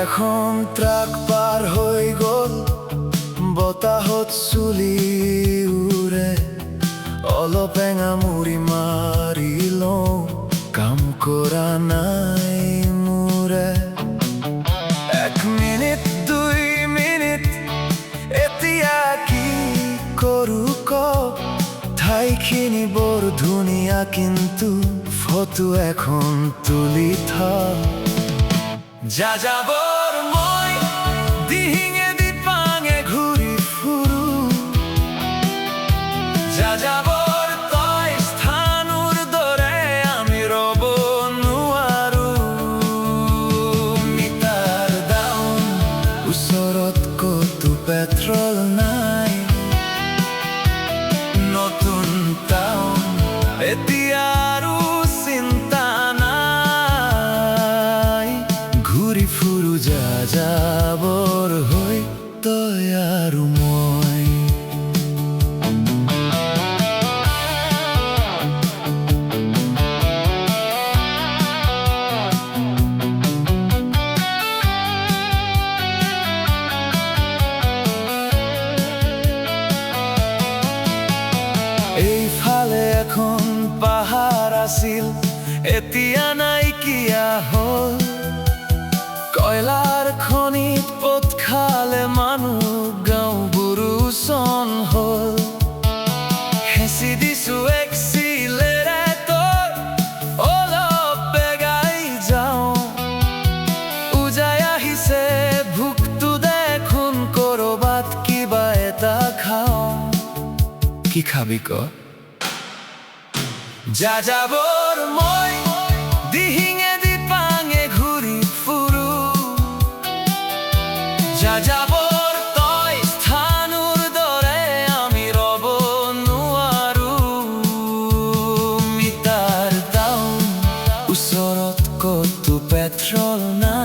এখন ট্ৰাক পাৰ হৈ গ'ল, বতাহত চুলি উৰে, অলপ এঙামুৰি মাৰি লওঁ, কাম কৰা নাই মোৰে। 1 মিনিট 2 মিনিট এতিয়া কি কৰোঁ ক, ঠাইখিনি বৰ ধুনীয়া কিন্তু ফটো এখন তুলি থ। যাযাবৰ মই দিহিঙে দিপাঙে ঘূৰি ফুৰোঁ, যাযাবৰ তই স্থানৰ দৰে আমি ৰ'ব নোৱাৰোঁ। মিটাৰ ডাউন ওচৰত ক'তো পেট্ৰল নাই, নতুন টাউন এতিয়া আৰু চিন্তা নাই। ঘূৰি ফুৰো যাযাবৰ হৈ তই আৰু মই। এইফালে এখন পাহাৰ আছিল, এতিয়া নাইকিয়া হ'ল। কয়লাৰ খনিত পোত খালে মানুহ, গাঁওবোৰো চন হ'ল। হেঁচি দিছোঁ এক্সিলেৰেটৰ, অলপ বেগাই যাওঁ। উজাই আহিছে ভোকটো দেখোন, ক'ৰবাত কিবা এটা খাওঁ। কি খাবি ক? যাযাবৰ মই দিহিঙে দিপাঙে ঘূৰি ফুৰোঁ, যাযাবৰ তই স্থানৰ দৰে আমি ৰ'ব নোৱাৰোঁ। মিটাৰ ডাউন ওচৰত ক'তো পেট্ৰল নাই,